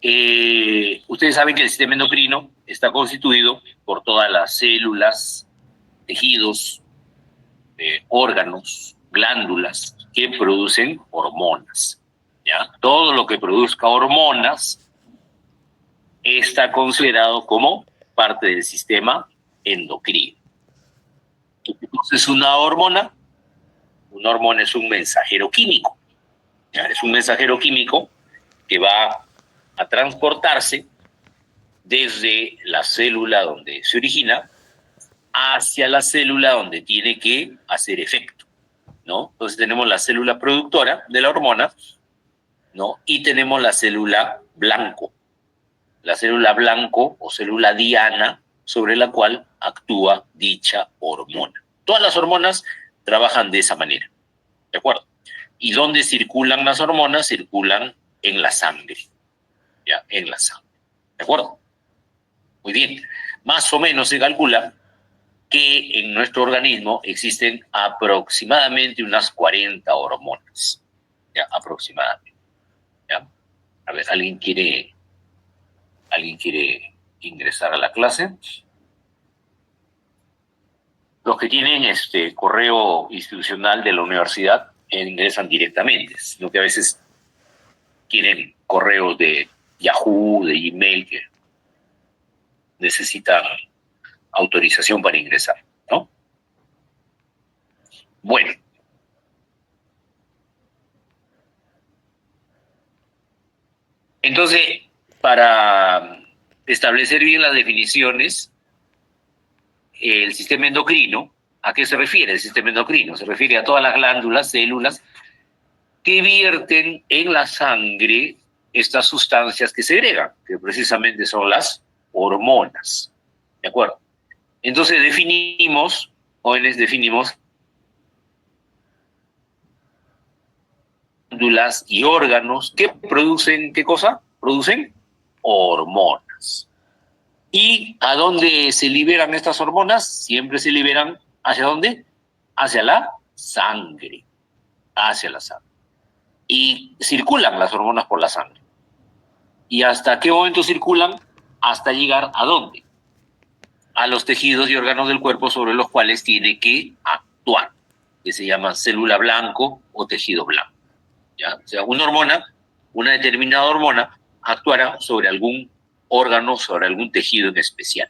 Ustedes saben que el sistema endocrino está constituido por todas las células, tejidos, órganos, glándulas que producen hormonas. ¿Ya? Todo lo que produzca hormonas está considerado como parte del sistema endocrino. Entonces, una hormona es un mensajero químico. ¿Ya? Es un mensajero químico que va a transportarse desde la célula donde se origina hacia la célula donde tiene que hacer efecto, ¿no? Entonces tenemos la célula productora de la hormona, ¿no? Y tenemos la célula blanco o célula diana sobre la cual actúa dicha hormona. Todas las hormonas trabajan de esa manera, ¿de acuerdo? ¿Y dónde circulan las hormonas? Circulan en la sangre, ¿ya? En la sangre, ¿de acuerdo? Muy bien. Más o menos se calcula que en nuestro organismo existen aproximadamente unas 40 hormonas, ¿ya? Aproximadamente, ¿ya? A ver, ¿alguien quiere ingresar a la clase? Los que tienen este correo institucional de la universidad ingresan directamente, sino que a veces tienen correos de Yahoo, de Gmail, que necesitan autorización para ingresar, ¿no? Bueno. Entonces, para establecer bien las definiciones, el sistema endocrino, ¿a qué se refiere el sistema endocrino? Se refiere a todas las glándulas, células, que vierten en la sangre estas sustancias que segregan, que precisamente son las hormonas. ¿De acuerdo? Entonces jóvenes, definimos glándulas y órganos que producen, ¿qué cosa? Producen hormonas. ¿Y a dónde se liberan estas hormonas? Siempre se liberan, ¿hacia dónde? Hacia la sangre. Hacia la sangre. Y circulan las hormonas por la sangre. ¿Y hasta qué momento circulan? Hasta llegar ¿a dónde? A los tejidos y órganos del cuerpo sobre los cuales tiene que actuar, que se llama célula blanco o tejido blanco. ¿Ya? O sea, una determinada hormona, actuará sobre algún órgano, sobre algún tejido en especial.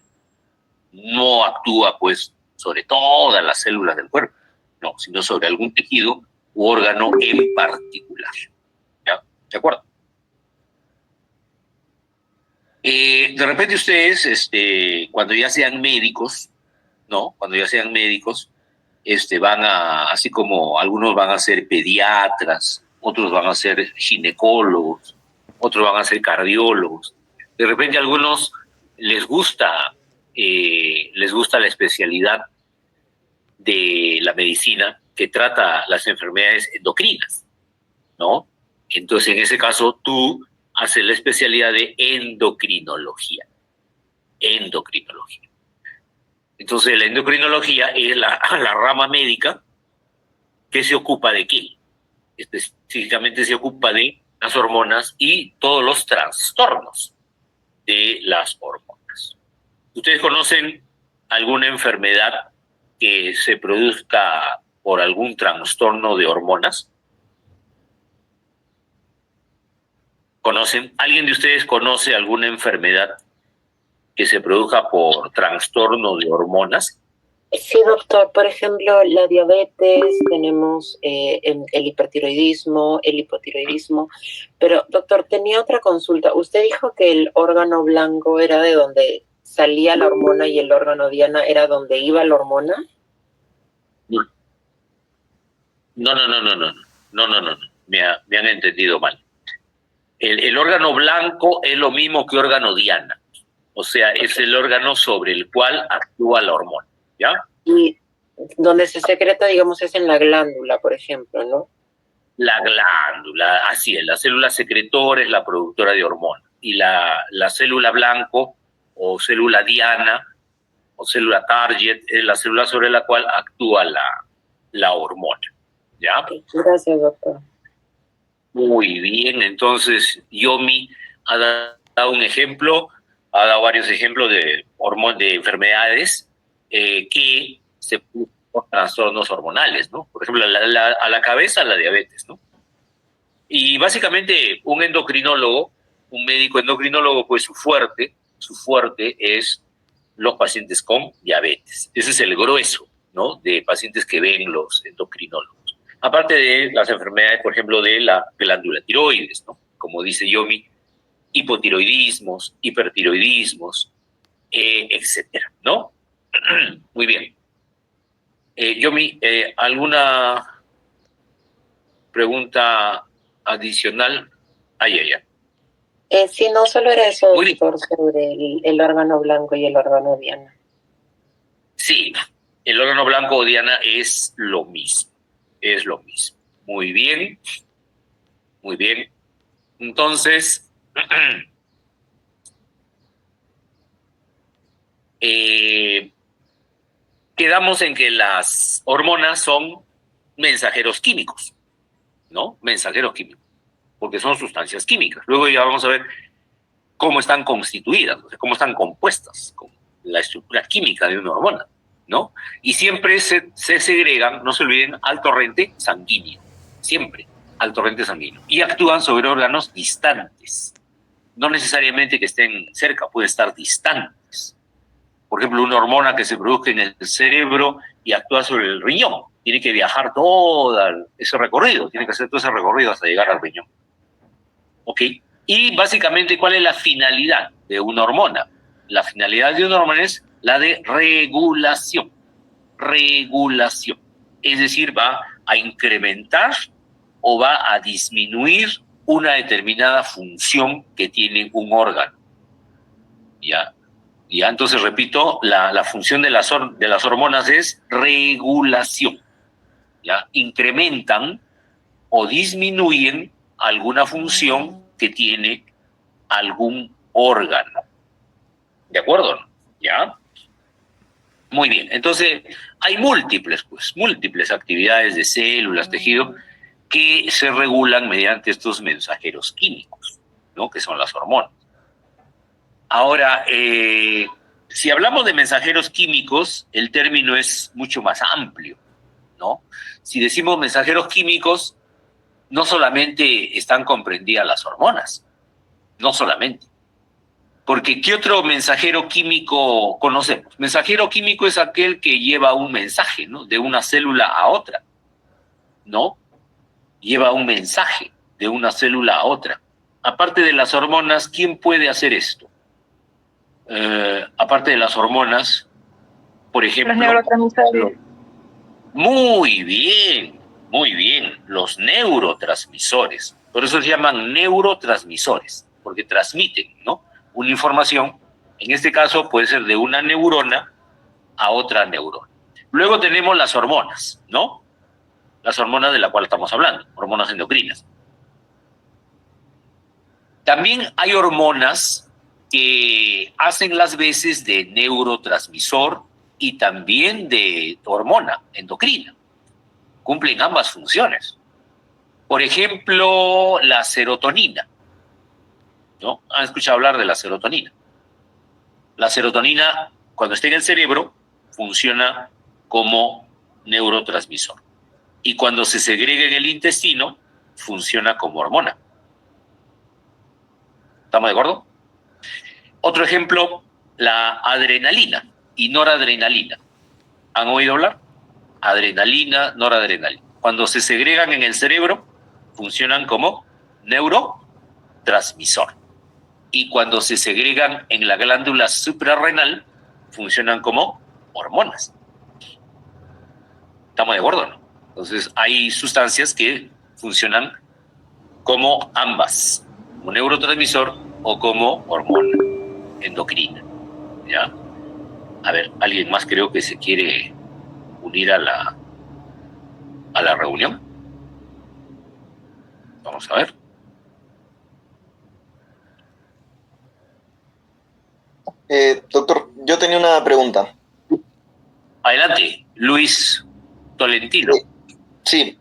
No actúa, pues, sobre todas las células del cuerpo, no, sino sobre algún tejido u órgano en particular. ¿Ya? ¿De acuerdo? De repente ustedes, cuando ya sean médicos, ¿no? Cuando ya sean médicos, así como algunos van a ser pediatras, otros van a ser ginecólogos, otros van a ser cardiólogos. De repente a algunos les gusta la especialidad de la medicina que trata las enfermedades endocrinas, ¿no? Entonces, en ese caso, tú haces la especialidad de endocrinología. Endocrinología. Entonces, la endocrinología es la rama médica que se ocupa de qué. Específicamente se ocupa de las hormonas y todos los trastornos de las hormonas. ¿Ustedes conocen alguna enfermedad que se produzca por algún trastorno de hormonas? ¿Conocen? ¿Alguien de ustedes conoce alguna enfermedad que se produzca por trastorno de hormonas? Sí, doctor. Por ejemplo, la diabetes, tenemos el hipertiroidismo, el hipotiroidismo. Pero, doctor, tenía otra consulta. Usted dijo que el órgano blanco era de donde salía la hormona y el órgano diana era donde iba la hormona. No. Me han entendido mal. El órgano blanco es lo mismo que órgano diana. O sea, es el órgano sobre el cual actúa la hormona, ¿ya? Y donde se secreta, digamos, es en la glándula, por ejemplo, ¿no? La glándula, así es, la célula secretora es la productora de hormonas. Y la célula blanco o célula diana o célula target es la célula sobre la cual actúa la hormona, ¿ya? Gracias, doctor. Muy bien, entonces Yomi ha dado Ha dado un ejemplo, ha dado varios ejemplos de, de enfermedades que se producen por trastornos hormonales, ¿no? Por ejemplo, a la cabeza la diabetes, ¿no? Y básicamente un endocrinólogo, un médico endocrinólogo, pues su fuerte es los pacientes con diabetes. Ese es el grueso, ¿no? De pacientes que ven los endocrinólogos. Aparte de las enfermedades, por ejemplo, de la glándula tiroides, ¿no? Como dice Yomi, hipotiroidismos, hipertiroidismos, etcétera, ¿no? Muy bien. Yomi, ¿alguna pregunta adicional? Ay, ay, ay. Sí, no solo era eso, Muy bien. doctor, sobre el órgano blanco y el órgano diana. Sí, el órgano blanco o diana es lo mismo. Es lo mismo. Muy bien. Muy bien. Entonces, quedamos en que las hormonas son mensajeros químicos, ¿no? Mensajeros químicos, porque son sustancias químicas. Luego ya vamos a ver cómo están constituidas, o sea, cómo están compuestas, con la estructura química de una hormona, ¿no? Y siempre se segregan, no se olviden, al torrente sanguíneo, siempre al torrente sanguíneo. Y actúan sobre órganos distantes, no necesariamente que estén cerca, puede estar distantes. Por ejemplo, una hormona que se produce en el cerebro y actúa sobre el riñón, tiene que viajar todo ese recorrido, tiene que hacer todo ese recorrido hasta llegar al riñón. ¿Ok? Y básicamente, ¿cuál es la finalidad de una hormona? La finalidad de una hormona es la de regulación. Regulación. Es decir, va a incrementar o va a disminuir una determinada función que tiene un órgano. ¿Ya? ¿Ya? Entonces, repito, la función de las hormonas es regulación. ¿Ya? Incrementan o disminuyen alguna función que tiene algún órgano. ¿De acuerdo? ¿Ya? Muy bien. Entonces, hay múltiples actividades de células, tejido, que se regulan mediante estos mensajeros químicos, ¿no? Que son las hormonas. Ahora, si hablamos de mensajeros químicos, el término es mucho más amplio, ¿no? Si decimos mensajeros químicos, no solamente están comprendidas las hormonas, no solamente. Porque ¿qué otro mensajero químico conocemos? Mensajero químico es aquel que lleva un mensaje, ¿no? De una célula a otra, ¿no? Lleva un mensaje de una célula a otra. Aparte de las hormonas, ¿quién puede hacer esto? Aparte de las hormonas, por ejemplo... Los neurotransmisores. Muy bien, los neurotransmisores. Por eso se llaman neurotransmisores, porque transmiten, ¿no? Una información, en este caso puede ser de una neurona a otra neurona. Luego tenemos las hormonas, ¿no? Las hormonas de las cuales estamos hablando, hormonas endocrinas. También hay hormonas que hacen las veces de neurotransmisor y también de hormona endocrina. Cumplen ambas funciones. Por ejemplo, la serotonina, ¿no? ¿Han escuchado hablar de la serotonina? La serotonina, cuando está en el cerebro, funciona como neurotransmisor. Y cuando se segrega en el intestino, funciona como hormona. ¿Estamos de acuerdo? Otro ejemplo, la adrenalina y noradrenalina. ¿Han oído hablar? Adrenalina, noradrenalina. Cuando se segregan en el cerebro, funcionan como neurotransmisor. Y cuando se segregan en la glándula suprarrenal, funcionan como hormonas. ¿Estamos de acuerdo o no? Entonces, hay sustancias que funcionan como ambas, como neurotransmisor o como hormona endocrina. ¿Ya? A ver, alguien más creo que se quiere unir a la reunión. Vamos a ver. Doctor, yo tenía una pregunta. Adelante, Luis Tolentino. Sí,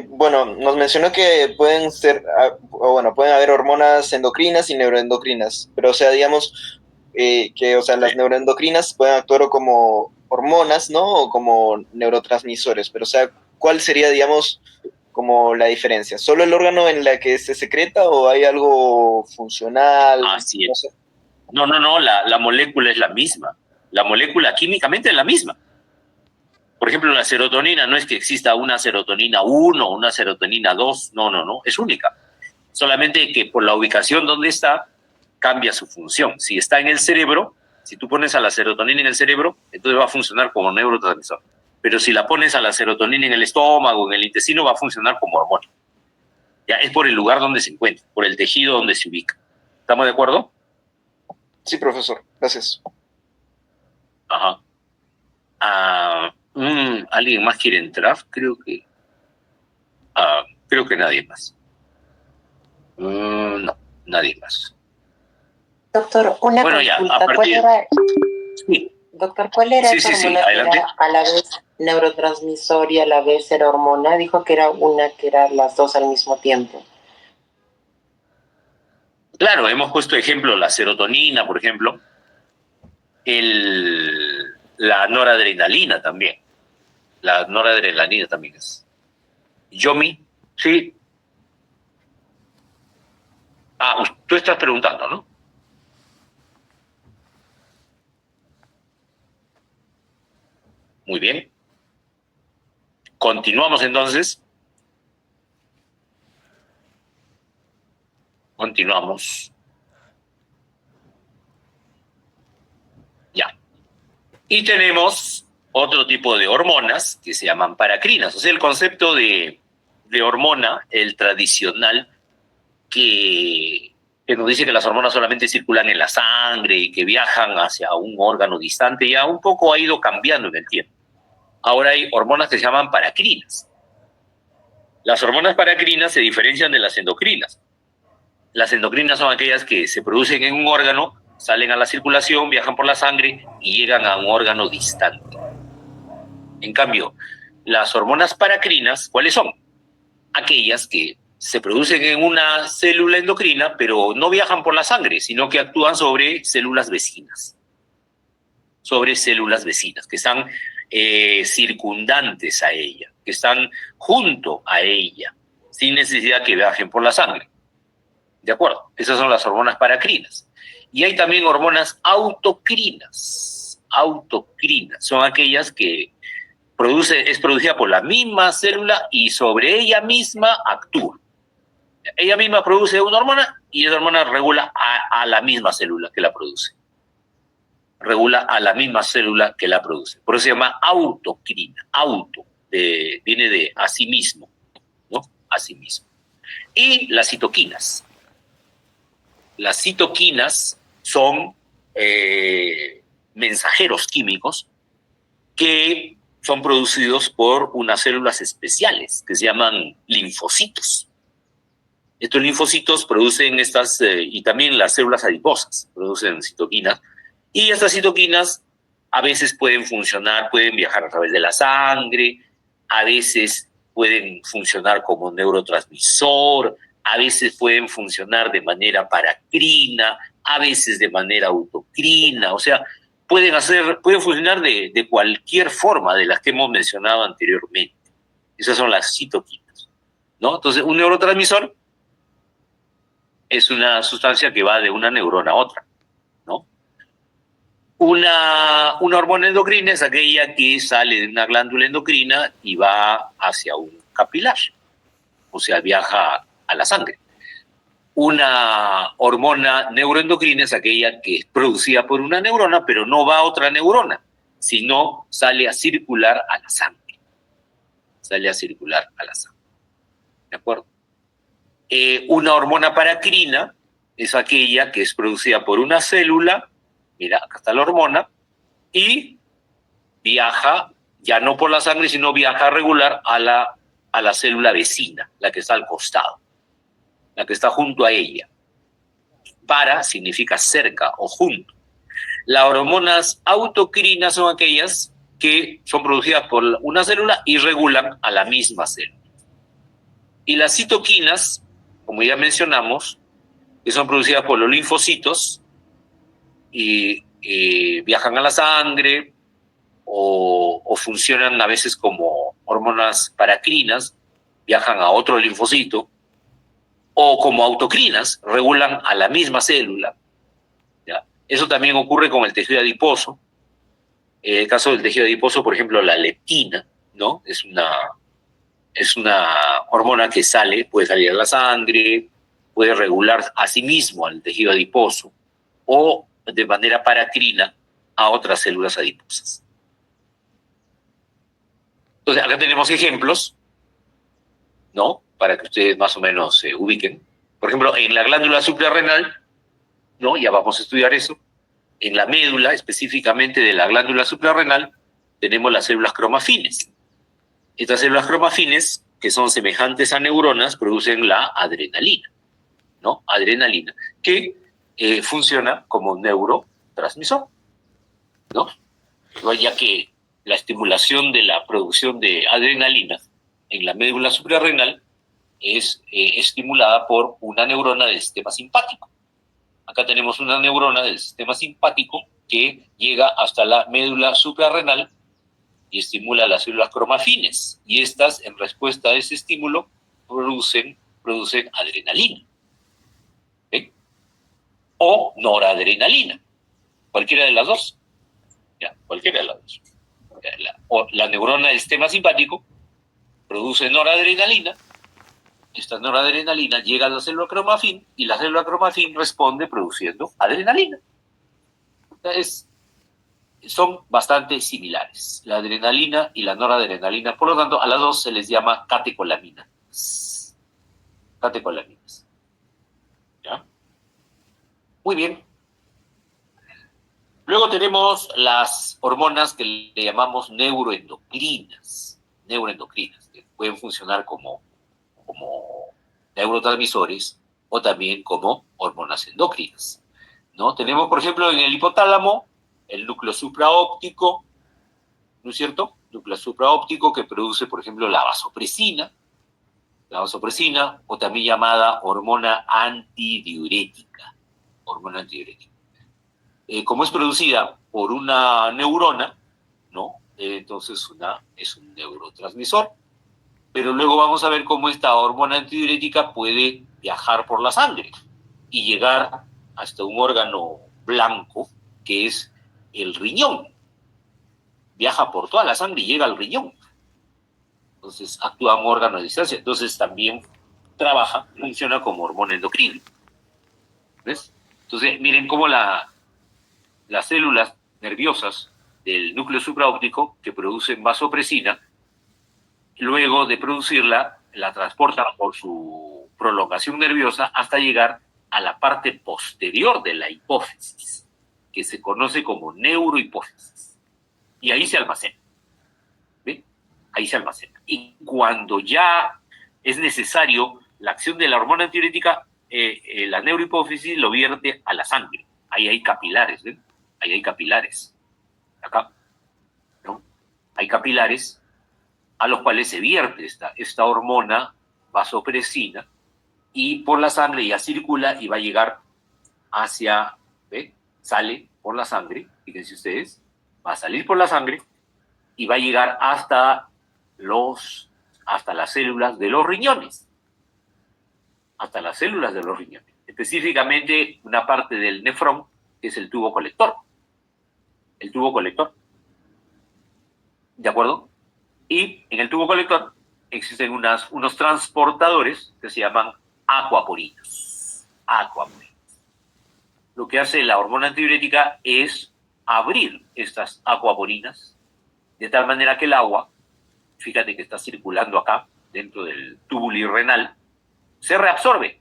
Bueno, nos mencionó que pueden ser, o bueno, pueden haber hormonas endocrinas y neuroendocrinas, pero o sea, digamos que, o sea, las neuroendocrinas pueden actuar como hormonas, ¿no? O como neurotransmisores, pero o sea, ¿cuál sería, digamos, como la diferencia? ¿Solo el órgano en la que se secreta o hay algo funcional? Así No es. sé. No, la molécula es la misma. La molécula químicamente es la misma. Por ejemplo, la serotonina no es que exista una serotonina 1 o una serotonina 2, no, es única. Solamente que por la ubicación donde está, cambia su función. Si está en el cerebro, si tú pones a la serotonina en el cerebro, entonces va a funcionar como neurotransmisor. Pero si la pones a la serotonina en el estómago, en el intestino, va a funcionar como hormona. Ya es por el lugar donde se encuentra, por el tejido donde se ubica. ¿Estamos de acuerdo? Sí, profesor, gracias. Ajá. ¿Alguien más quiere entrar? Creo que nadie más. No, nadie más. Doctor, una Bueno, ya, consulta. a partir... Sí. Doctor, ¿cuál era esa hormona que adelante. era a la vez neurotransmisor y a la vez era hormona? Dijo que era una que era las dos al mismo tiempo. Claro, hemos puesto ejemplo la serotonina, por ejemplo, la noradrenalina también. La noradrenalina también es. Yomi, sí. Tú estás preguntando, ¿no? Muy bien. Continuamos entonces. Continuamos. Ya. Y tenemos otro tipo de hormonas que se llaman paracrinas. O sea, el concepto de hormona, el tradicional, que nos dice que las hormonas solamente circulan en la sangre y que viajan hacia un órgano distante, ya un poco ha ido cambiando en el tiempo. Ahora hay hormonas que se llaman paracrinas. Las hormonas paracrinas se diferencian de las endocrinas. Las endocrinas son aquellas que se producen en un órgano, salen a la circulación, viajan por la sangre y llegan a un órgano distante. En cambio, las hormonas paracrinas, ¿cuáles son? Aquellas que se producen en una célula endocrina, pero no viajan por la sangre, sino que actúan sobre células vecinas. Sobre células vecinas, que están circundantes a ella, que están junto a ella, sin necesidad que viajen por la sangre. ¿De acuerdo? Esas son las hormonas paracrinas. Y hay también hormonas autocrinas. Autocrinas son aquellas que es producida por la misma célula y sobre ella misma actúa. Ella misma produce una hormona y esa hormona regula a la misma célula que la produce. Regula a la misma célula que la produce. Por eso se llama autocrina. Viene de a sí mismo, ¿no? A sí mismo. Y las citoquinas. Las citoquinas son mensajeros químicos que son producidos por unas células especiales que se llaman linfocitos. Estos linfocitos producen y también las células adiposas producen citoquinas, y estas citoquinas a veces pueden funcionar, pueden viajar a través de la sangre, a veces pueden funcionar como neurotransmisor, a veces pueden funcionar de manera paracrina, a veces de manera autocrina, o sea, pueden funcionar de cualquier forma de las que hemos mencionado anteriormente. Esas son las citoquinas, ¿no? Entonces, un neurotransmisor es una sustancia que va de una neurona a otra, ¿no? Una hormona endocrina es aquella que sale de una glándula endocrina y va hacia un capilar, o sea, viaja a la sangre. Una hormona neuroendocrina es aquella que es producida por una neurona, pero no va a otra neurona, sino sale a circular a la sangre. Sale a circular a la sangre. ¿De acuerdo? Una hormona paracrina es aquella que es producida por una célula, mira, acá está la hormona, y viaja, ya no por la sangre, sino viaja regular a la célula vecina, la que está al costado, la que está junto a ella. Para significa cerca o junto. Las hormonas autocrinas son aquellas que son producidas por una célula y regulan a la misma célula. Y las citoquinas, como ya mencionamos, que son producidas por los linfocitos y viajan a la sangre o funcionan a veces como hormonas paracrinas, viajan a otro linfocito, o como autocrinas, regulan a la misma célula. ¿Ya? Eso también ocurre con el tejido adiposo. En el caso del tejido adiposo, por ejemplo, la leptina, ¿no? Es una hormona que puede salir a la sangre, puede regular a sí mismo al tejido adiposo o de manera paracrina a otras células adiposas. Entonces, acá tenemos ejemplos, ¿no? Para que ustedes más o menos se ubiquen. Por ejemplo, en la glándula suprarrenal, ¿no? Ya vamos a estudiar eso. En la médula, específicamente de la glándula suprarrenal, tenemos las células cromafines. Estas células cromafines, que son semejantes a neuronas, producen la adrenalina, ¿no? Adrenalina, que funciona como neurotransmisor, ¿no? Ya que la estimulación de la producción de adrenalina en la médula suprarrenal es estimulada por una neurona del sistema simpático. Acá tenemos una neurona del sistema simpático que llega hasta la médula suprarrenal y estimula las células cromafines. Y estas, en respuesta a ese estímulo, producen adrenalina. ¿Sí? O noradrenalina. Cualquiera de las dos. Ya, cualquiera de las dos. La neurona del sistema simpático produce noradrenalina. Esta noradrenalina llega a la célula cromafín y la célula cromafín responde produciendo adrenalina. Son bastante similares, la adrenalina y la noradrenalina. Por lo tanto, a las dos se les llama catecolaminas. Catecolaminas. ¿Ya? Muy bien. Luego tenemos las hormonas que le llamamos neuroendocrinas. Neuroendocrinas, que pueden funcionar como neurotransmisores o también como hormonas endocrinas, ¿no? Tenemos, por ejemplo, en el hipotálamo el núcleo supraóptico, ¿no es cierto? Núcleo supraóptico que produce, por ejemplo, la vasopresina, o también llamada hormona antidiurética. Hormona antidiurética. Como es producida por una neurona, ¿no? Entonces es un neurotransmisor. Pero luego vamos a ver cómo esta hormona antidiurética puede viajar por la sangre y llegar hasta un órgano blanco que es el riñón. Viaja por toda la sangre y llega al riñón. Entonces actúa como órgano a distancia. Entonces también funciona como hormona endocrina. ¿Ves? Entonces miren cómo las células nerviosas del núcleo supraóptico que producen vasopresina, luego de producirla, la transportan por su prolongación nerviosa hasta llegar a la parte posterior de la hipófisis, que se conoce como neurohipófisis. Y ahí se almacena. ¿Ve? Ahí se almacena. Y cuando ya es necesario la acción de la hormona antidiurética, la neurohipófisis lo vierte a la sangre. Ahí hay capilares, ¿ven? Ahí hay capilares. Acá, ¿no? Hay capilares a los cuales se vierte esta hormona vasopresina y por la sangre ya circula y va a llegar hacia, ¿ve? Sale por la sangre, fíjense ustedes, va a salir por la sangre y va a llegar hasta las células de los riñones. Hasta las células de los riñones. Específicamente una parte del nefrón, que es el tubo colector. El tubo colector. ¿De acuerdo? Y en el tubo colector existen unos transportadores que se llaman aquaporinas. Aquaporinas. Lo que hace la hormona antidiurética es abrir estas aquaporinas de tal manera que el agua, fíjate que está circulando acá, dentro del túbulo renal, se reabsorbe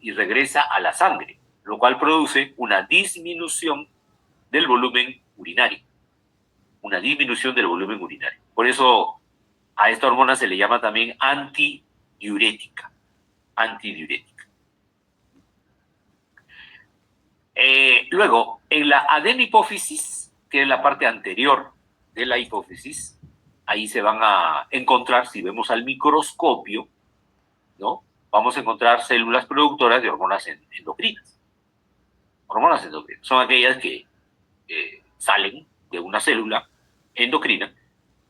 y regresa a la sangre, lo cual produce una disminución del volumen urinario. Una disminución del volumen urinario. Por eso a esta hormona se le llama también antidiurética. Antidiurética. Luego, en la adenopófisis, que es la parte anterior de la hipófisis, ahí se van a encontrar, si vemos al microscopio, ¿no? Vamos a encontrar células productoras de hormonas endocrinas. Hormonas endocrinas son aquellas que salen de una célula endocrina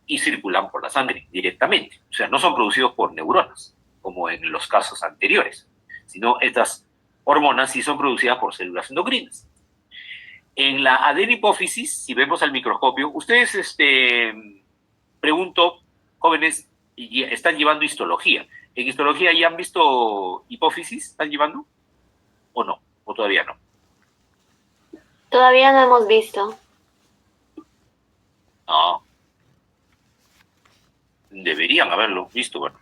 y circulan por la sangre directamente. O sea, no son producidos por neuronas, como en los casos anteriores, sino estas hormonas sí son producidas por células endocrinas. En la adenipófisis, si vemos al microscopio, ustedes, pregunto, jóvenes, están llevando histología. ¿En histología ya han visto hipófisis? ¿Están llevando? ¿O no? ¿O todavía no? Todavía no hemos visto. No. Deberían haberlo visto, bueno.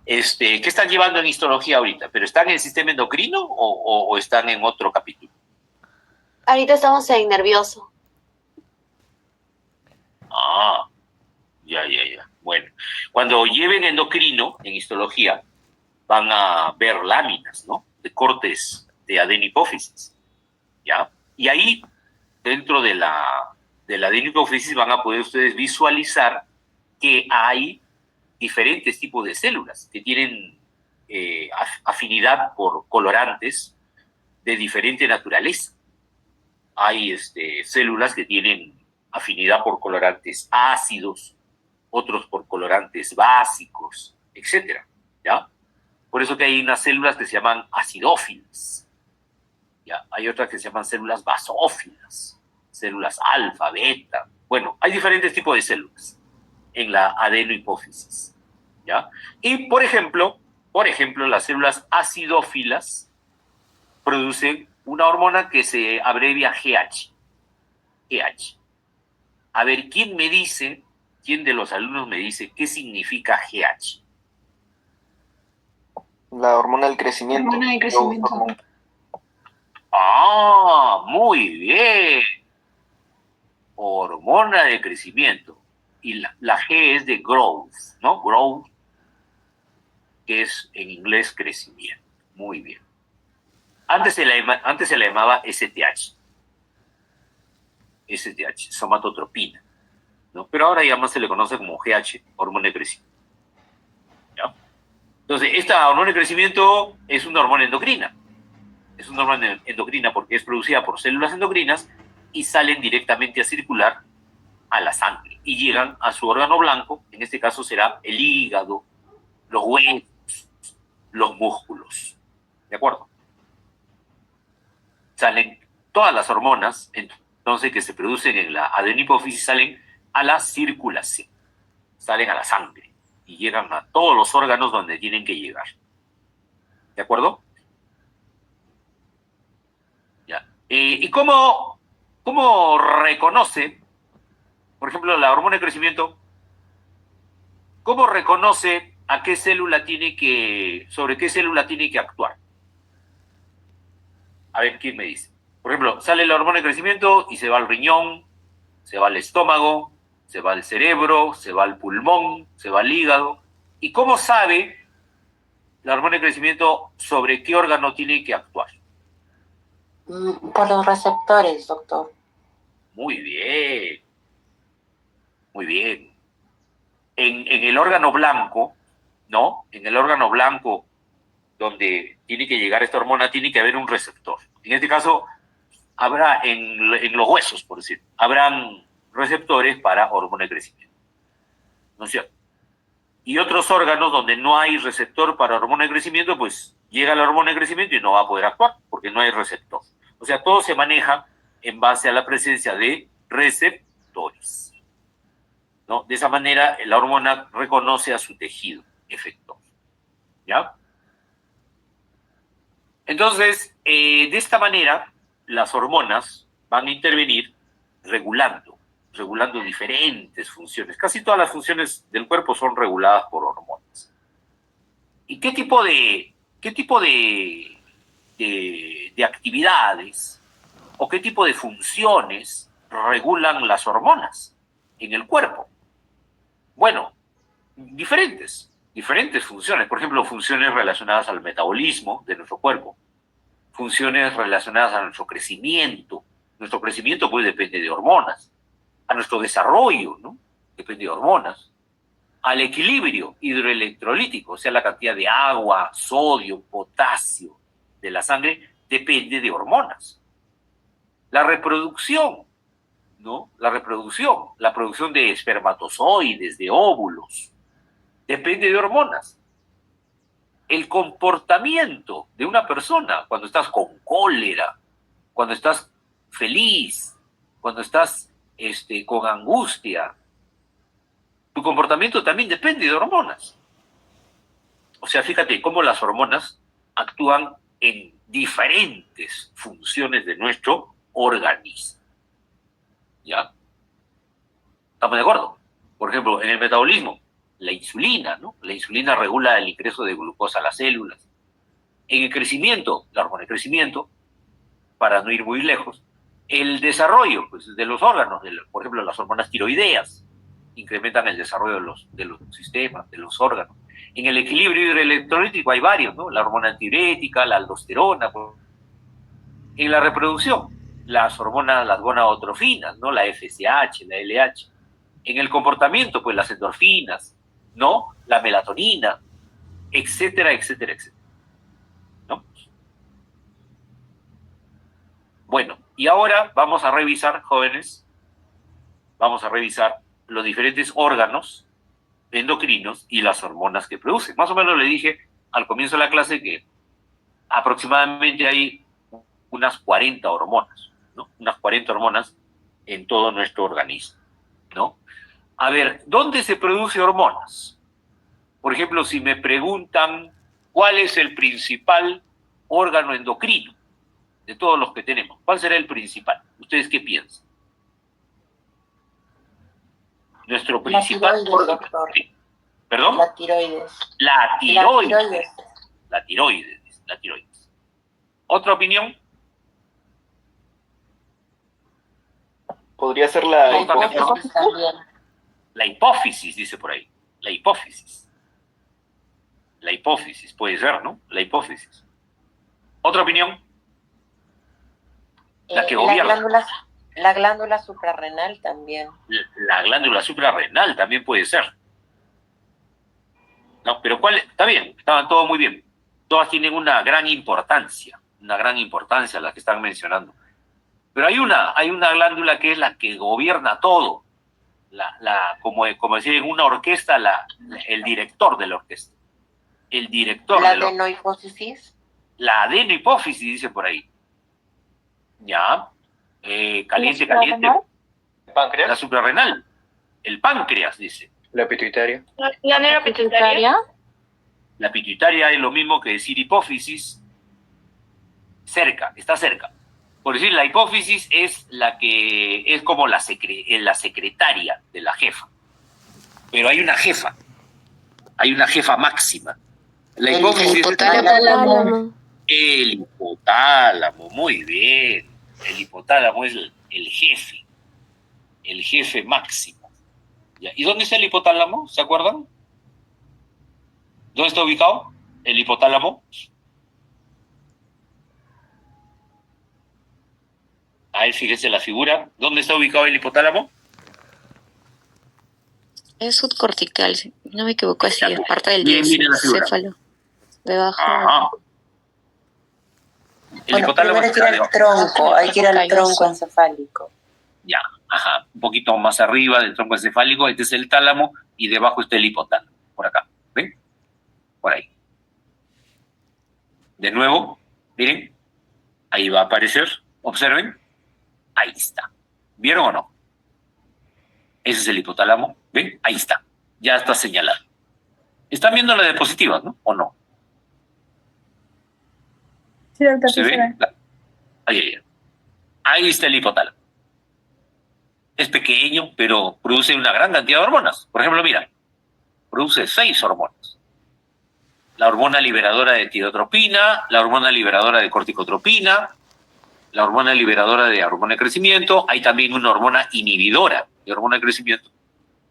¿Qué están llevando en histología ahorita? ¿Pero están en el sistema endocrino o están en otro capítulo? Ahorita estamos en nervioso. Ah, ya. Bueno, cuando lleven endocrino en histología, van a ver láminas, ¿no? De cortes de adenipófisis, ¿ya? Y ahí, dentro de la adenipófisis, van a poder ustedes visualizar que hay diferentes tipos de células que tienen afinidad por colorantes de diferente naturaleza. Hay células que tienen afinidad por colorantes ácidos, otros por colorantes básicos, etcétera, ¿ya? Por eso que hay unas células que se llaman acidófilas, ¿ya? Hay otras que se llaman células basófilas, células alfa, beta. Bueno, hay diferentes tipos de células en la adenohipófisis, ¿ya? Y, por ejemplo, las células acidófilas producen una hormona que se abrevia GH. GH. A ver, ¿quién de los alumnos me dice qué significa GH? La hormona del crecimiento. Hormona de crecimiento. Ah, muy bien. Hormona de crecimiento. Y la G es de growth, ¿no? Growth, que es en inglés crecimiento. Muy bien. Antes se la llamaba STH. STH, somatotropina, ¿no? Pero ahora ya más se le conoce como GH, hormona de crecimiento. ¿Ya? Entonces, esta hormona de crecimiento es una hormona endocrina. Es una hormona endocrina porque es producida por células endocrinas y salen directamente a circular a la sangre y llegan a su órgano blanco, en este caso será el hígado, los huesos, los músculos. ¿De acuerdo? Salen todas las hormonas, entonces, que se producen en la adenipófisis, salen a la circulación, salen a la sangre y llegan a todos los órganos donde tienen que llegar. ¿De acuerdo? Ya. ¿Y cómo reconoce, por ejemplo, la hormona de crecimiento, cómo reconoce a qué célula sobre qué célula tiene que actuar? A ver, ¿quién me dice? Por ejemplo, sale la hormona de crecimiento y se va al riñón, se va al estómago, se va al cerebro, se va al pulmón, se va al hígado. ¿Y cómo sabe la hormona de crecimiento sobre qué órgano tiene que actuar? Por los receptores, doctor. Muy bien. Muy bien. En el órgano blanco, ¿no? En el órgano blanco donde tiene que llegar esta hormona, tiene que haber un receptor. En este caso, habrá en los huesos, por decir, habrán receptores para hormona de crecimiento. ¿No es cierto? Y otros órganos donde no hay receptor para hormona de crecimiento, pues llega la hormona de crecimiento y no va a poder actuar, porque no hay receptor. O sea, todo se maneja en base a la presencia de receptores, ¿no? De esa manera, la hormona reconoce a su tejido efector, ¿ya? Entonces, de esta manera, las hormonas van a intervenir regulando diferentes funciones. Casi todas las funciones del cuerpo son reguladas por hormonas. ¿Y qué tipo de actividades o qué tipo de funciones regulan las hormonas en el cuerpo? Bueno, diferentes funciones. Por ejemplo, funciones relacionadas al metabolismo de nuestro cuerpo, funciones relacionadas a nuestro crecimiento. Nuestro crecimiento pues depende de hormonas. A nuestro desarrollo, ¿no? Depende de hormonas. al equilibrio hidroelectrolítico, o sea, la cantidad de agua, sodio, potasio de la sangre, depende de hormonas. La reproducción, ¿no? La producción de espermatozoides, de óvulos, depende de hormonas. El comportamiento de una persona cuando estás con cólera, cuando estás feliz, cuando estás con angustia, tu comportamiento también depende de hormonas. O sea, fíjate cómo las hormonas actúan en diferentes funciones de nuestro organismo. ¿Ya? ¿Estamos de acuerdo? Por ejemplo, en el metabolismo, la insulina, ¿no? La insulina regula el ingreso de glucosa a las células. En el crecimiento, la hormona de crecimiento, para no ir muy lejos, el desarrollo pues, de los órganos, por ejemplo, las hormonas tiroideas, incrementan el desarrollo de los sistemas, de los órganos. En el equilibrio hidroelectrolítico hay varios, ¿no? La hormona antidiurética, la aldosterona. En la reproducción, las hormonas, las gonadotrofinas, ¿no? La FSH, la LH. En el comportamiento, pues las endorfinas, ¿no? La melatonina, etcétera, etcétera, etcétera. ¿No? Bueno, y ahora vamos a revisar, jóvenes, vamos a revisar los diferentes órganos endocrinos y las hormonas que producen. Más o menos le dije al comienzo de la clase que aproximadamente hay unas 40 hormonas, ¿no? Unas 40 hormonas en todo nuestro organismo, ¿no? A ver, ¿dónde se produce hormonas? Por ejemplo, si me preguntan cuál es el principal órgano endocrino de todos los que tenemos, ¿cuál será el principal? ¿Ustedes qué piensan? Nuestro principal órgano. Doctor. ¿Perdón? La tiroides. La tiroides. La tiroides. La tiroides. ¿Otra opinión? Podría ser la hipófisis también. La hipófisis, dice por ahí. La hipófisis. La hipófisis, puede ser, ¿no? La hipófisis. ¿Otra opinión? La que gobierna. La glándula suprarrenal también. La glándula suprarrenal también puede ser. No, pero ¿cuál? Está bien, estaban todos muy bien. Todas tienen una gran importancia las que están mencionando. Pero hay una glándula que es la que gobierna todo. Como decir en una orquesta, el director de la orquesta. El director ¿La de la adenohipófisis? La adenohipófisis, dice por ahí. Ya. Caliente. páncreas, La suprarrenal. El páncreas, dice. la pituitaria. ¿La neuropituitaria? La pituitaria es lo mismo que decir hipófisis. Cerca, está cerca. Por decir, la hipófisis es la que es como la secretaria de la jefa. Pero hay una jefa máxima. La hipófisis el hipotálamo, muy bien. El hipotálamo es el jefe máximo. ¿Ya? ¿Y dónde está el hipotálamo? ¿Se acuerdan? ¿Dónde está ubicado el hipotálamo? Ahí fíjese la figura. ¿Dónde está ubicado el hipotálamo? Es subcortical, si no me equivoco, así es parte del céfalo. Debajo. Ajá. El hipotálamo hay que ir al tronco, hay que ir al tronco encefálico. Ya, ajá, un poquito más arriba del tronco encefálico, este es el tálamo y debajo está el hipotálamo, por acá, ¿ven? Por ahí. De nuevo, miren, ahí va a aparecer, observen, ahí está. ¿Vieron o no? Ese es el hipotálamo, ¿ven? Ahí está, ya está señalado. ¿Están viendo la diapositiva, no? ¿O no? Sí, doctor, ¿Se ve? Ahí está el hipotálamo. Es pequeño, pero produce una gran cantidad de hormonas. Por ejemplo, mira, produce 6 hormonas. La hormona liberadora de tirotropina, la hormona liberadora de corticotropina, la hormona liberadora de hormona de crecimiento, hay también una hormona inhibidora de hormona de crecimiento,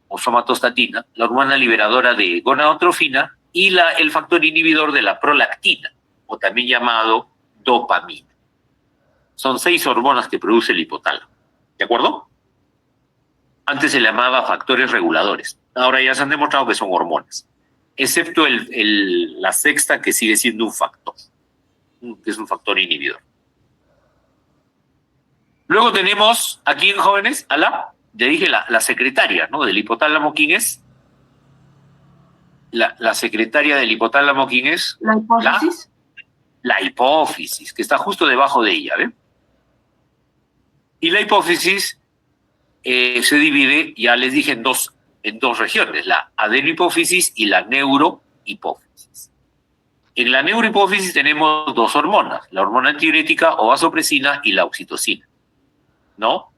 o somatostatina, la hormona liberadora de gonadotrofina y el factor inhibidor de la prolactina, o también llamado dopamina. Son 6 hormonas que produce el hipotálamo. ¿De acuerdo? Antes se llamaba factores reguladores. ahora ya se han demostrado que son hormonas, excepto la sexta, que sigue siendo un factor, que es un factor inhibidor. Luego tenemos aquí en jóvenes a ya dije, la secretaria, ¿no? Del hipotálamo. ¿Quién es? La secretaria del hipotálamo, ¿quién es? La hipófisis. La hipófisis, que está justo debajo de ella, ¿ven? Y la hipófisis se divide, ya les dije, en dos regiones, la adenohipófisis y la neurohipófisis. En la neurohipófisis tenemos dos hormonas, la hormona antidiurética o vasopresina y la oxitocina, ¿no?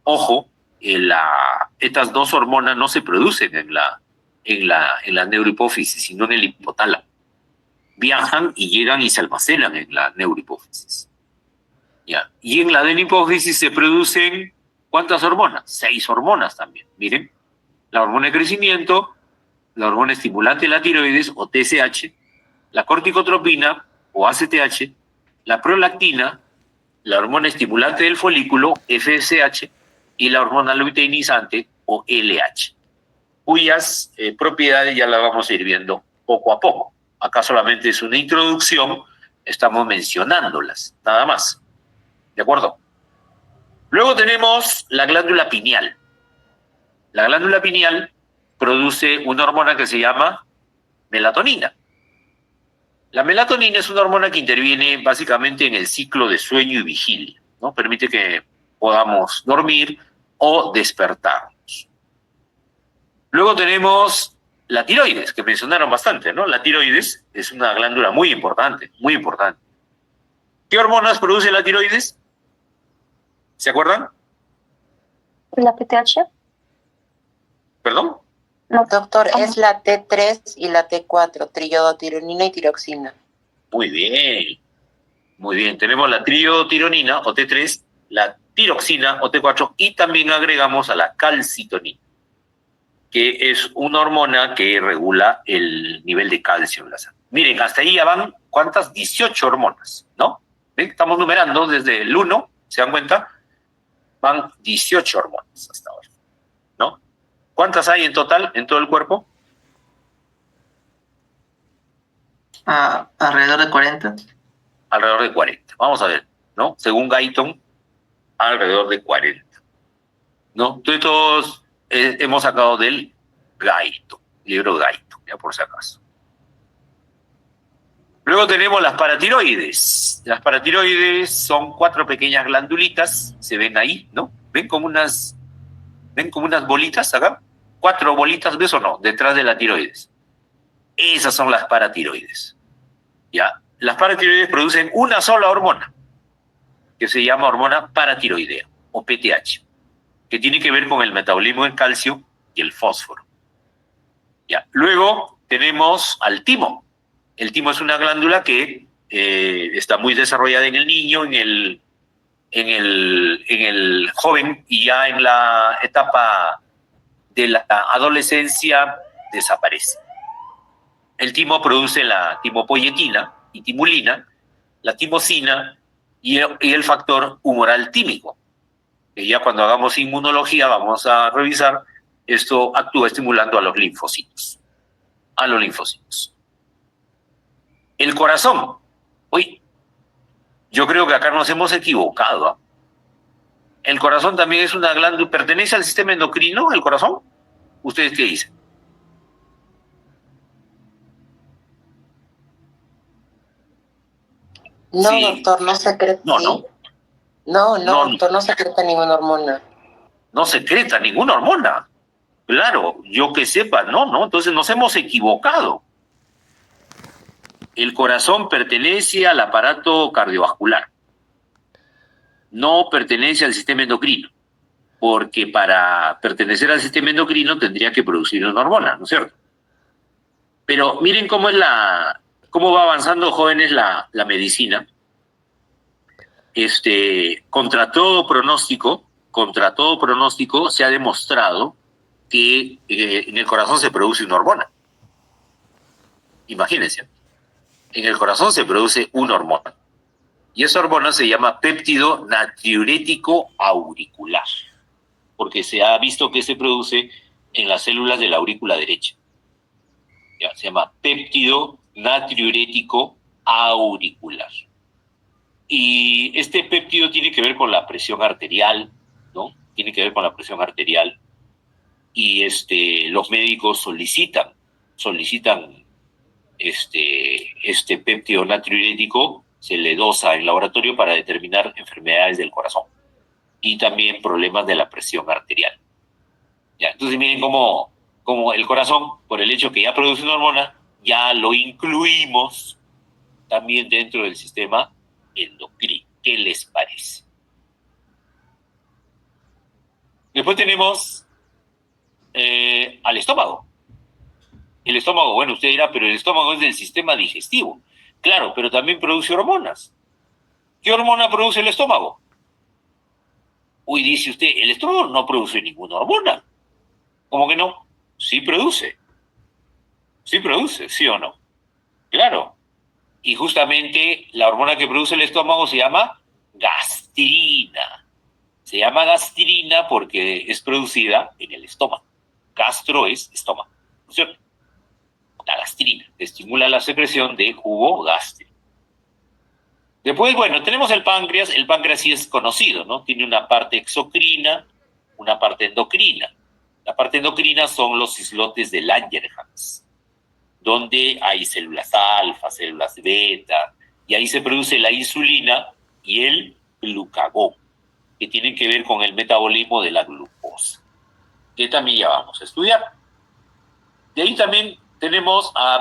Ojo, estas dos hormonas no se producen en la neurohipófisis, sino en el hipotálamo. Viajan y llegan y se almacenan en la neurohipófisis. ¿Ya? Y en la adenohipófisis se producen, ¿cuántas hormonas? 6 hormonas también. Miren, la hormona de crecimiento, la hormona estimulante de la tiroides, o TSH, la corticotropina, o ACTH, la prolactina, la hormona estimulante del folículo, FSH, y la hormona luteinizante, o LH, cuyas propiedades ya las vamos a ir viendo poco a poco. Acá solamente es una introducción, estamos mencionándolas, nada más. ¿De acuerdo? Luego tenemos la glándula pineal. La glándula pineal produce una hormona que se llama melatonina. La melatonina es una hormona que interviene básicamente en el ciclo de sueño y vigilia, ¿no? Permite que podamos dormir o despertarnos. Luego tenemos la tiroides, que mencionaron bastante, ¿no? La tiroides es una glándula muy importante, muy importante. ¿Qué hormonas produce la tiroides? ¿Se acuerdan? La PTH. ¿Perdón? No. Doctor, es la T3 y la T4, triodotironina y tiroxina. Muy bien. Muy bien. Tenemos la triodotironina o T3, la tiroxina o T4 y también agregamos a la calcitonina, que es una hormona que regula el nivel de calcio en la sangre. Miren, hasta ahí ya van, ¿cuántas? 18 hormonas, ¿no? ¿Ven? Estamos numerando desde el 1, ¿se dan cuenta? Van 18 hormonas hasta ahora, ¿no? ¿Cuántas hay en total, en todo el cuerpo? Alrededor de 40. Alrededor de 40. Vamos a ver, ¿no? Según Guyton, alrededor de 40. ¿No? Entonces todos hemos sacado del Guyton, libro Guyton, ya por si acaso. Luego tenemos las paratiroides. Las paratiroides son 4 pequeñas glandulitas, se ven ahí, ¿no? ¿Ven como unas bolitas acá? 4 bolitas, ¿ves o no? Detrás de la tiroides. Esas son las paratiroides. ¿Ya? Las paratiroides producen una sola hormona, que se llama hormona paratiroidea, o PTH, que tiene que ver con el metabolismo del calcio y el fósforo. ¿Ya? Luego tenemos al timo. El timo es una glándula que está muy desarrollada en el niño, en el joven, y ya en la etapa de la adolescencia desaparece. El timo produce la timopoyetina y timulina, la timosina y el factor humoral tímico, que ya cuando hagamos inmunología vamos a revisar, esto actúa estimulando a los linfocitos. El corazón. Uy, yo creo que acá nos hemos equivocado, ¿eh? El corazón también es una glándula, ¿pertenece al sistema endocrino, el corazón? ¿Ustedes qué dicen? No, Sí. doctor, no secreta. No, ¿sí? no. No, No. doctor, no secreta ninguna hormona. No secreta ninguna hormona. Claro, yo que sepa, no, entonces nos hemos equivocado. El corazón pertenece al aparato cardiovascular. No pertenece al sistema endocrino, porque para pertenecer al sistema endocrino tendría que producir una hormona, ¿no es cierto? Pero miren cómo va avanzando, jóvenes, la medicina. Contra todo pronóstico se ha demostrado que en el corazón se produce una hormona. Imagínense, en el corazón se produce una hormona. Y esa hormona se llama péptido natriurético auricular. porque se ha visto que se produce en las células de la aurícula derecha. ¿Ya? Se llama péptido natriurético auricular. Y este péptido tiene que ver con la presión arterial, ¿no? Tiene que ver con la presión arterial. Y los médicos solicitan este péptido natriurético, se le dosa en laboratorio para determinar enfermedades del corazón y también problemas de la presión arterial. ¿Ya? Entonces miren cómo el corazón, por el hecho que ya produce una hormona, ya lo incluimos también dentro del sistema endocrino. ¿Qué les parece? Después tenemos al estómago. El estómago, bueno, usted dirá, pero el estómago es del sistema digestivo. Claro, pero también produce hormonas. ¿Qué hormona produce el estómago? Uy, dice usted, el estómago no produce ninguna hormona. ¿Cómo que no? Sí produce. Sí produce, ¿sí o no? Claro. Y justamente la hormona que produce el estómago se llama gastrina. Se llama gastrina porque es producida en el estómago. Gastro es estómago, ¿no es cierto? La gastrina, que estimula la secreción de jugo gástrico. Después, bueno, tenemos el páncreas. El páncreas sí es conocido, ¿no? Tiene una parte exocrina, una parte endocrina. La parte endocrina son los islotes de Langerhans, donde hay células alfa, células beta, y ahí se produce la insulina y el glucagón, que tienen que ver con el metabolismo de la glucosa, que también ya vamos a estudiar. De ahí también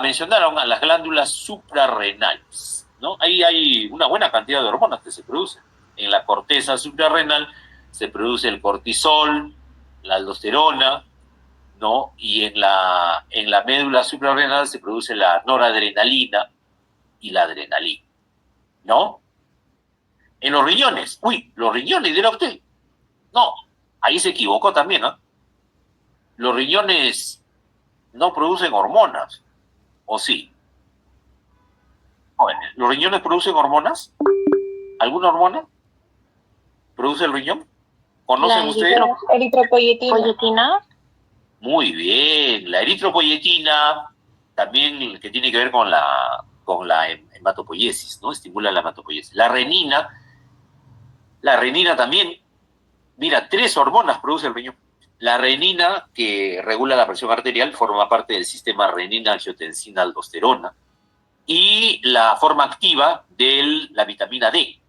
mencionaron a las glándulas suprarrenales, ¿no? Ahí hay una buena cantidad de hormonas que se producen. En la corteza suprarrenal se produce el cortisol, la aldosterona, ¿no? Y en la médula suprarrenal se produce la noradrenalina y la adrenalina, ¿no? En los riñones, los riñones, dirá usted. No, ahí se equivocó también, ¿no? Los riñones no producen hormonas, ¿o sí? Bueno, ¿los riñones producen hormonas? ¿Alguna hormona produce el riñón? ¿Conocen ustedes? Eritropoyetina. Muy bien, la eritropoyetina, también que tiene que ver con la hematopoiesis, ¿no? Estimula la hematopoiesis. La renina también, mira, 3 hormonas produce el riñón. La renina, que regula la presión arterial, forma parte del sistema renina-angiotensina-aldosterona, y la forma activa de la vitamina D.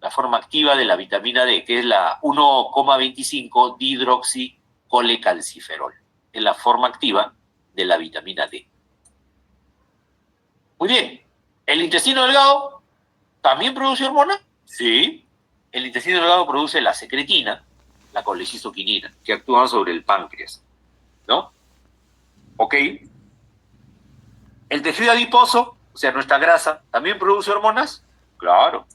La forma activa de la vitamina D, que es la 1,25 dihidroxicolecalciferol. Es la forma activa de la vitamina D. Muy bien. ¿El intestino delgado también produce hormona? Sí. El intestino delgado produce la secretina, la colecistoquinina, que actúan sobre el páncreas, ¿no? Ok. ¿El tejido adiposo, o sea, nuestra grasa, también produce hormonas? Claro.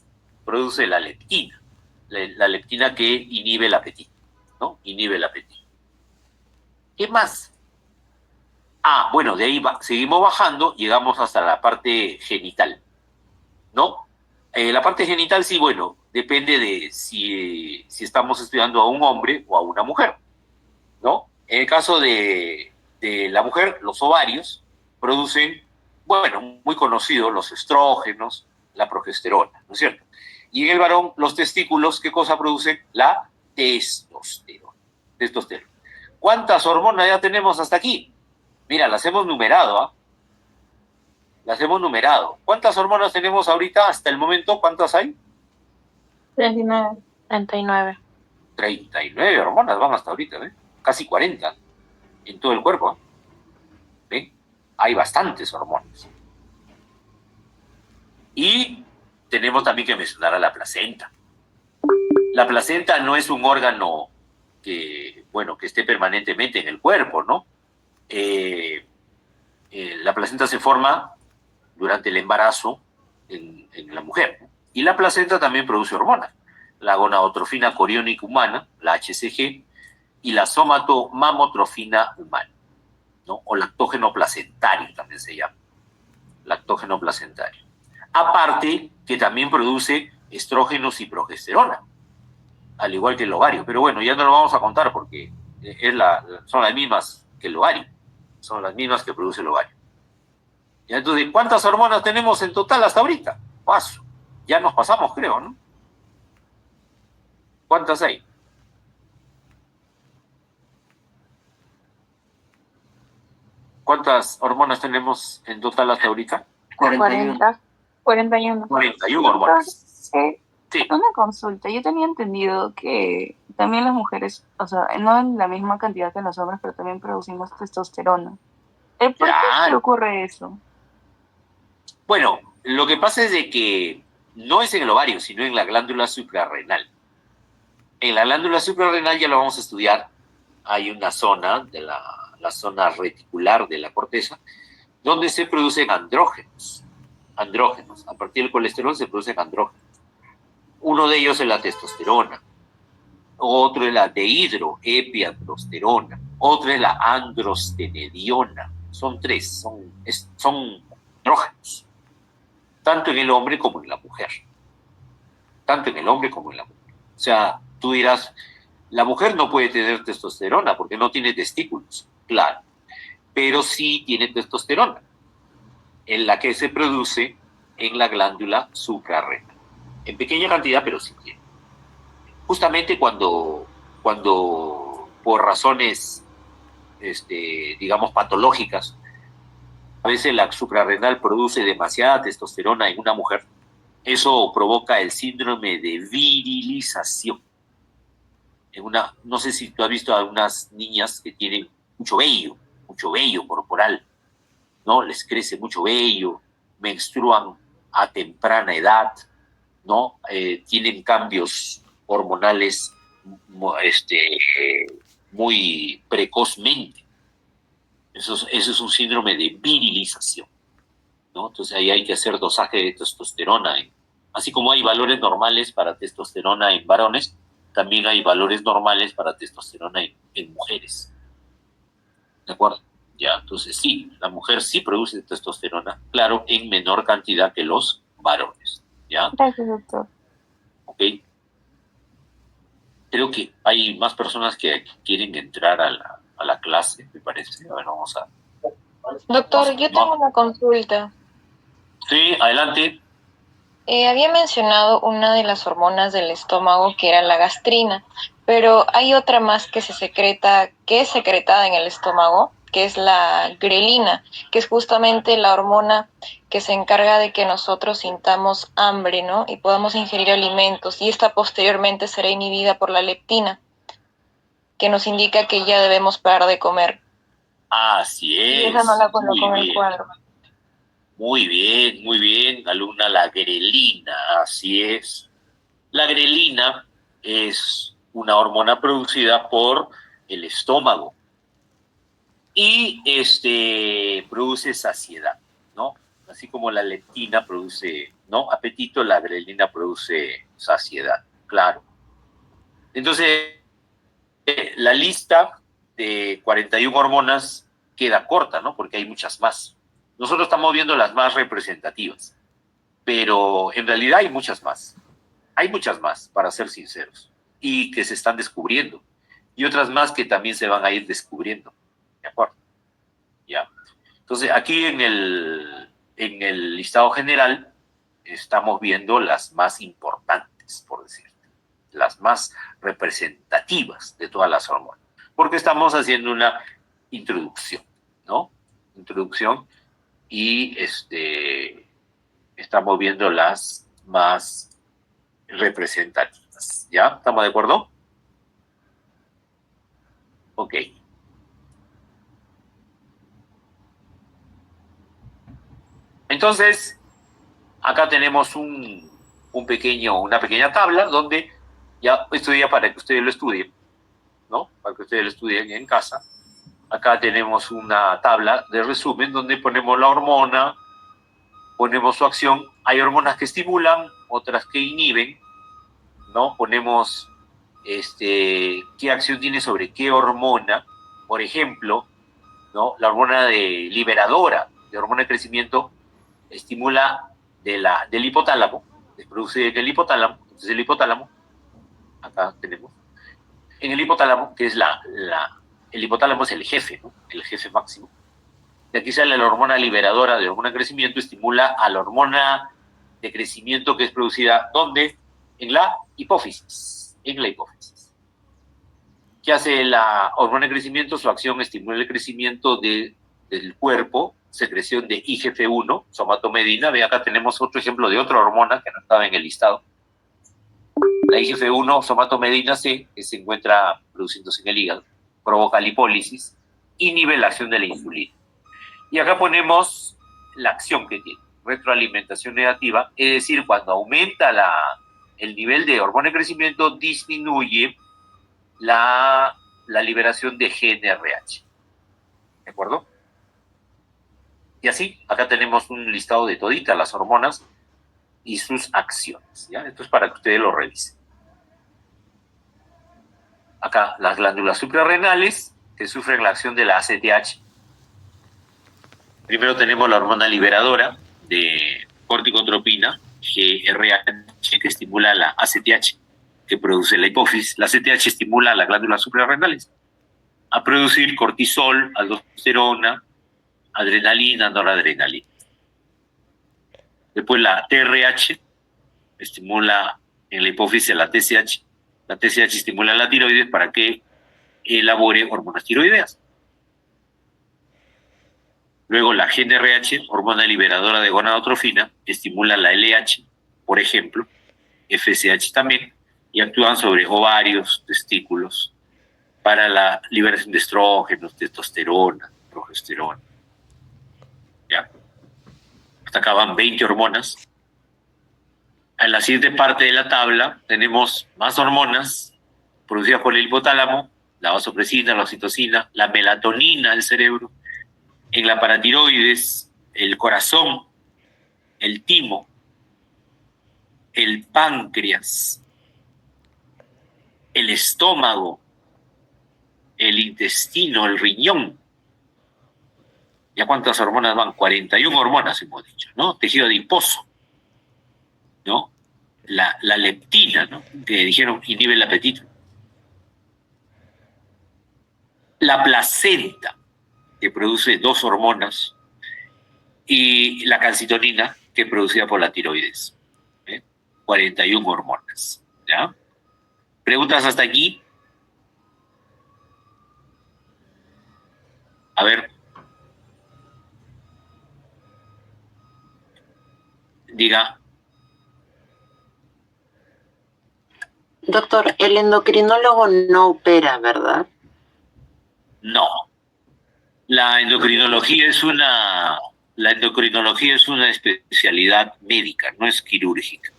Produce la leptina. La leptina que inhibe el apetito, ¿no? Inhibe el apetito. ¿Qué más? Bueno, de ahí seguimos bajando, llegamos hasta la parte genital, ¿no? La parte genital, sí, bueno, depende de si estamos estudiando a un hombre o a una mujer, ¿no? En el caso de la mujer, los ovarios producen, bueno, muy conocido, los estrógenos, la progesterona, ¿no es cierto? Y en el varón, los testículos, ¿qué cosa producen? La testosterona. Testosterona. ¿Cuántas hormonas ya tenemos hasta aquí? Mira, las hemos numerado, ¿ah? Las hemos numerado. ¿Cuántas hormonas tenemos ahorita hasta el momento? ¿Cuántas hay? 39. 39 hormonas van hasta ahorita, ¿eh? Casi 40 en todo el cuerpo. ¿Ven? Hay bastantes hormonas. Y tenemos también que mencionar a la placenta. La placenta no es un órgano que esté permanentemente en el cuerpo, ¿no? La placenta se forma durante el embarazo en la mujer, ¿no? Y la placenta también produce hormonas. La gonadotrofina coriónica humana, la HCG, y la somatomamotrofina humana, ¿no? O lactógeno placentario también se llama. Lactógeno placentario. Aparte que también produce estrógenos y progesterona. al igual que el ovario. Pero bueno, ya no lo vamos a contar porque son las mismas que el ovario, son las mismas que produce el ovario. ¿Ya? Entonces, ¿cuántas hormonas tenemos en total hasta ahorita? Paso. Ya nos pasamos, creo, ¿no? ¿Cuántas hay? ¿Cuántas hormonas tenemos en total hasta ahorita? 41. 41 hormonas. Sí. Una consulta. Yo tenía entendido que también las mujeres, o sea, no en la misma cantidad que los hombres, pero también producimos testosterona. ¿Por qué Claro. ocurre eso? Bueno, lo que pasa es de que no es en el ovario, sino en la glándula suprarrenal. En la glándula suprarrenal ya lo vamos a estudiar. Hay una zona de la zona reticular de la corteza donde se producen andrógenos. Andrógenos. A partir del colesterol se producen andrógenos. Uno de ellos es la testosterona. Otro es la dehidroepiandrosterona. Otro es la androstenediona. Son tres. Son andrógenos. Tanto en el hombre como en la mujer. Tanto en el hombre como en la mujer. O sea, tú dirás, la mujer no puede tener testosterona porque no tiene testículos. Claro. Pero sí tiene testosterona, en la que se produce en la glándula suprarrenal. En pequeña cantidad, pero sí tiene. Justamente cuando por razones, digamos, patológicas, a veces la suprarrenal produce demasiada testosterona en una mujer, eso provoca el síndrome de virilización. No sé si tú has visto a unas niñas que tienen mucho vello corporal, ¿no? Les crece mucho vello, menstruan a temprana edad, ¿no? Tienen cambios hormonales muy precozmente. Eso es un síndrome de virilización, ¿no? Entonces ahí hay que hacer dosaje de testosterona. Así como hay valores normales para testosterona en varones, también hay valores normales para testosterona en mujeres. ¿De acuerdo? Ya, entonces sí, la mujer sí produce testosterona, claro, en menor cantidad que los varones. ¿Ya? Gracias, doctor. Ok. Creo que hay más personas que quieren entrar a la clase, me parece. A ver, vamos a... Doctor, yo tengo una consulta. Sí, adelante. Había mencionado una de las hormonas del estómago que era la gastrina, pero hay otra más que que es secretada en el estómago, que es la grelina, que es justamente la hormona que se encarga de que nosotros sintamos hambre, ¿no? Y podamos ingerir alimentos, y esta posteriormente será inhibida por la leptina, que nos indica que ya debemos parar de comer. Así Y es. esa no la coloco en Muy el bien. cuadro. Muy bien, alumna, la grelina, así es. La grelina es una hormona producida por el estómago y produce saciedad, ¿no? Así como la leptina produce, ¿no?, apetito, la grelina produce saciedad, claro. Entonces, la lista de 41 hormonas queda corta, ¿no? Porque hay muchas más. Nosotros estamos viendo las más representativas, pero en realidad hay muchas más. Hay muchas más, para ser sinceros, y que se están descubriendo, y otras más que también se van a ir descubriendo. ¿De acuerdo? Ya. Entonces, aquí en el listado general estamos viendo las más importantes, por decirte, las más representativas de todas las hormonas, porque estamos haciendo una introducción, ¿no? Introducción, y estamos viendo las más representativas. ¿Ya? ¿Estamos de acuerdo? Ok. Entonces, acá tenemos una pequeña tabla donde ya estudia para que ustedes lo estudien, ¿no? Para que ustedes lo estudien en casa. Acá tenemos una tabla de resumen donde ponemos la hormona, ponemos su acción. Hay hormonas que estimulan, otras que inhiben, ¿no? Ponemos qué acción tiene sobre qué hormona. Por ejemplo, ¿no? La hormona liberadora, de hormona de crecimiento, estimula del hipotálamo, se produce en el hipotálamo. Entonces el hipotálamo acá tenemos, en el hipotálamo, que es el hipotálamo es el jefe, ¿no? El jefe máximo. De aquí sale la hormona liberadora de hormona de crecimiento, estimula a la hormona de crecimiento que es producida, ¿dónde? En la hipófisis, en la hipófisis. ¿Qué hace la hormona de crecimiento? Su acción estimula el crecimiento del cuerpo, secreción de IGF-1, somatomedina. Ve, acá tenemos otro ejemplo de otra hormona que no estaba en el listado. La IGF-1, somatomedina C, que se encuentra produciéndose en el hígado, provoca lipólisis, inhibe la acción de la insulina. Y acá ponemos la acción que tiene, retroalimentación negativa, es decir, cuando aumenta el nivel de hormona de crecimiento, disminuye la liberación de GnRH. ¿De acuerdo? Y así, acá tenemos un listado de toditas las hormonas y sus acciones, ¿ya? Esto es para que ustedes lo revisen. Acá, las glándulas suprarrenales que sufren la acción de la ACTH. Primero tenemos la hormona liberadora de corticotropina, GRH, que estimula la ACTH, que produce la hipófisis. La ACTH estimula a las glándulas suprarrenales a producir cortisol, aldosterona, adrenalina, noradrenalina. Después la TRH estimula en la hipófisis la TSH. La TSH estimula la tiroides para que elabore hormonas tiroideas. Luego la GnRH, hormona liberadora de gonadotrofina, estimula la LH, por ejemplo, FSH también, y actúan sobre ovarios, testículos, para la liberación de estrógenos, testosterona, progesterona. ¿Ya? Hasta acá van 20 hormonas. En la siguiente parte de la tabla tenemos más hormonas producidas por el hipotálamo, la vasopresina, la oxitocina, la melatonina del cerebro, en la paratiroides, el corazón, el timo, el páncreas, el estómago, el intestino, el riñón. ¿Ya cuántas hormonas van? 41 hormonas hemos dicho, ¿no? Tejido adiposo, ¿no? La leptina, ¿no? Que dijeron inhibe el apetito. La placenta, que produce 2 hormonas, y la calcitonina, que es producida por la tiroides. 41 hormonas, ¿ya? ¿Preguntas hasta aquí? A ver. Diga. Doctor, el endocrinólogo no opera, ¿verdad? No. La endocrinología es una especialidad médica, no es quirúrgica.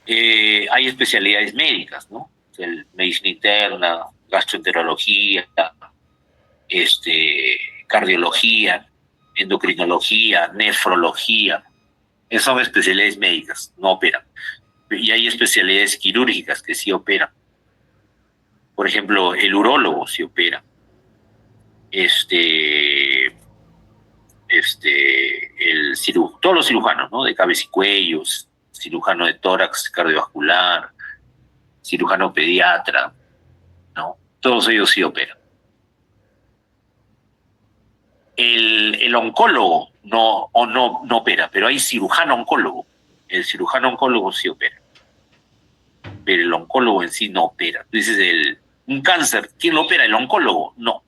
Hay especialidades médicas, ¿no? Medicina interna, gastroenterología, cardiología, endocrinología, nefrología. Esas son especialidades médicas, no operan. Y hay especialidades quirúrgicas que sí operan. Por ejemplo, el urólogo sí opera. Todos los cirujanos, ¿no? De cabeza y cuellos, cirujano de tórax cardiovascular, cirujano pediatra, ¿no? Todos ellos sí operan. El oncólogo no opera, pero hay cirujano oncólogo. El cirujano oncólogo sí opera. Pero el oncólogo en sí no opera. Dices, un cáncer, ¿quién lo opera? ¿El oncólogo? No.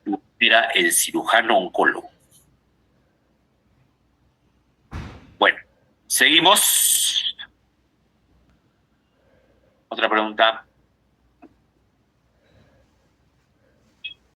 Lo opera el cirujano oncólogo. Bueno, seguimos. Otra pregunta.